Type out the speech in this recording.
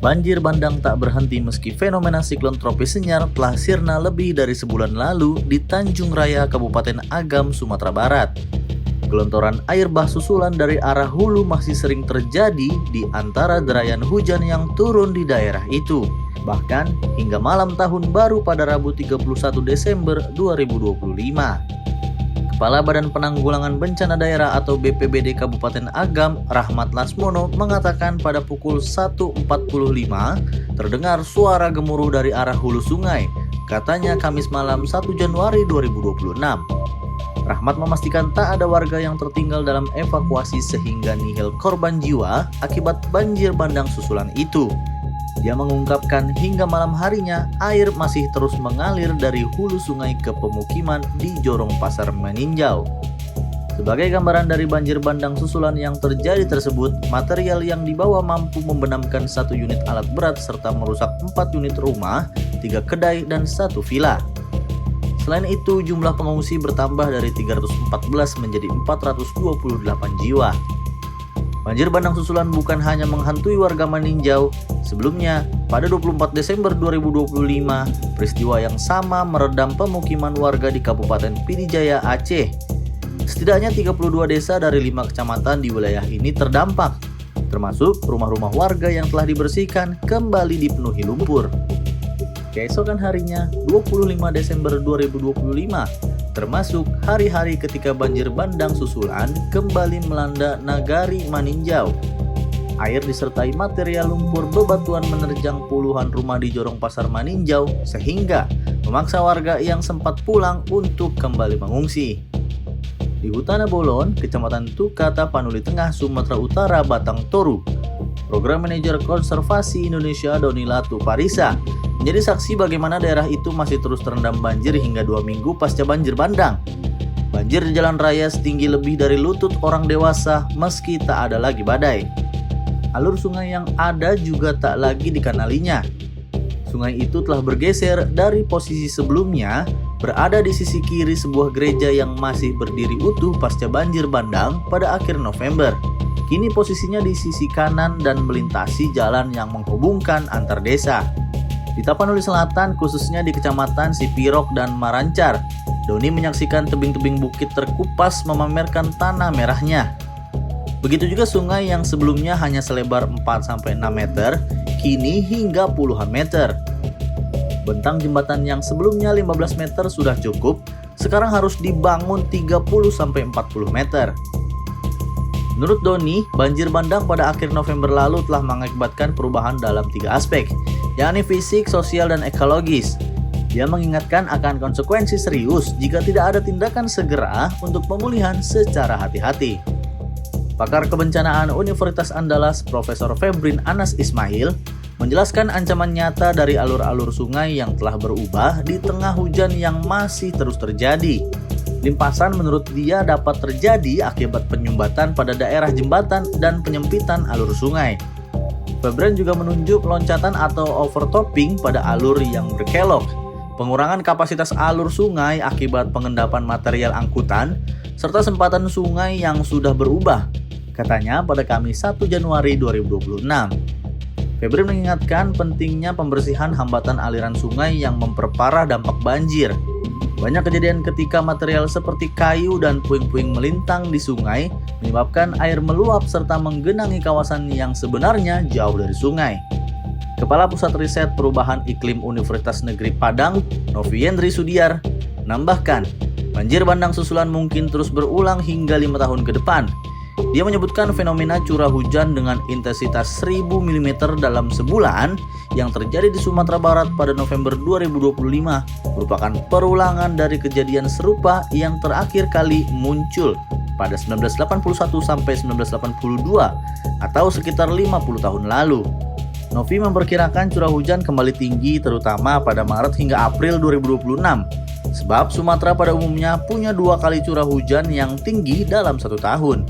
Banjir bandang tak berhenti meski fenomena siklon tropis Senyar telah sirna lebih dari sebulan lalu di Tanjung Raya, Kabupaten Agam, Sumatera Barat. Gelontoran air bah susulan dari arah hulu masih sering terjadi di antara derayan hujan yang turun di daerah itu. Bahkan hingga malam tahun baru pada Rabu 31 Desember 2025. Kepala Badan Penanggulangan Bencana Daerah atau BPBD Kabupaten Agam, Rahmat Lasmono, mengatakan pada pukul 1.45 terdengar suara gemuruh dari arah hulu sungai, katanya Kamis malam 1 Januari 2026. Rahmat memastikan tak ada warga yang tertinggal dalam evakuasi sehingga nihil korban jiwa akibat banjir bandang susulan itu. Dia mengungkapkan hingga malam harinya air masih terus mengalir dari hulu sungai ke pemukiman di Jorong Pasar Maninjau. Sebagai gambaran dari banjir bandang susulan yang terjadi tersebut, material yang dibawa mampu membenamkan 1 unit alat berat serta merusak 4 unit rumah, 3 kedai, dan 1 villa. Selain itu, jumlah pengungsi bertambah dari 314 menjadi 428 jiwa. Banjir bandang susulan bukan hanya menghantui warga Maninjau. Sebelumnya, pada 24 Desember 2025, peristiwa yang sama meredam pemukiman warga di Kabupaten Pidijaya, Aceh. Setidaknya 32 desa dari 5 kecamatan di wilayah ini terdampak, termasuk rumah-rumah warga yang telah dibersihkan kembali dipenuhi lumpur. Keesokan harinya, 25 Desember 2025, termasuk hari-hari ketika banjir bandang susulan kembali melanda Nagari Maninjau. Air disertai material lumpur bebatuan menerjang puluhan rumah di Jorong Pasar Maninjau sehingga memaksa warga yang sempat pulang untuk kembali mengungsi. Di Hutana Bolon, Kecamatan Tukata, Panuli Tengah, Sumatera Utara, Batang Toru, Program Manajer Konservasi Indonesia Doni Latu Parisa menjadi saksi bagaimana daerah itu masih terus terendam banjir hingga 2 minggu pasca banjir bandang. Banjir di jalan raya setinggi lebih dari lutut orang dewasa meski tak ada lagi badai. Alur sungai yang ada juga tak lagi dikenalinya. Sungai itu telah bergeser dari posisi sebelumnya berada di sisi kiri sebuah gereja yang masih berdiri utuh pasca banjir bandang pada akhir November. Kini posisinya di sisi kanan dan melintasi jalan yang menghubungkan antar desa. Di Tapanuli Selatan, khususnya di Kecamatan Sipirok dan Marancar, Doni menyaksikan tebing-tebing bukit terkupas memamerkan tanah merahnya. Begitu juga sungai yang sebelumnya hanya selebar 4-6 meter, kini hingga puluhan meter. Bentang jembatan yang sebelumnya 15 meter sudah cukup, sekarang harus dibangun 30-40 meter. Menurut Doni, banjir bandang pada akhir November lalu telah mengakibatkan perubahan dalam 3 aspek, yakni fisik, sosial, dan ekologis. Dia mengingatkan akan konsekuensi serius jika tidak ada tindakan segera untuk pemulihan secara hati-hati. Pakar Kebencanaan Universitas Andalas, Profesor Febrin Anas Ismail, menjelaskan ancaman nyata dari alur-alur sungai yang telah berubah di tengah hujan yang masih terus terjadi. Limpasan menurut dia dapat terjadi akibat penyumbatan pada daerah jembatan dan penyempitan alur sungai. Febrin juga menunjuk loncatan atau overtopping pada alur yang berkelok, pengurangan kapasitas alur sungai akibat pengendapan material angkutan, serta sempatan sungai yang sudah berubah, katanya pada Kamis 1 Januari 2026. Febrin mengingatkan pentingnya pembersihan hambatan aliran sungai yang memperparah dampak banjir. Banyak kejadian ketika material seperti kayu dan puing-puing melintang di sungai menyebabkan air meluap serta menggenangi kawasan yang sebenarnya jauh dari sungai. Kepala Pusat Riset Perubahan Iklim Universitas Negeri Padang, Noviendri Sudiar, menambahkan, banjir bandang susulan mungkin terus berulang hingga 5 tahun ke depan. Dia menyebutkan fenomena curah hujan dengan intensitas 1000 mm dalam sebulan yang terjadi di Sumatera Barat pada November 2025 merupakan perulangan dari kejadian serupa yang terakhir kali muncul pada 1981 sampai 1982 atau sekitar 50 tahun lalu. Novi memperkirakan curah hujan kembali tinggi terutama pada Maret hingga April 2026 sebab Sumatera pada umumnya punya 2 kali curah hujan yang tinggi dalam 1 tahun.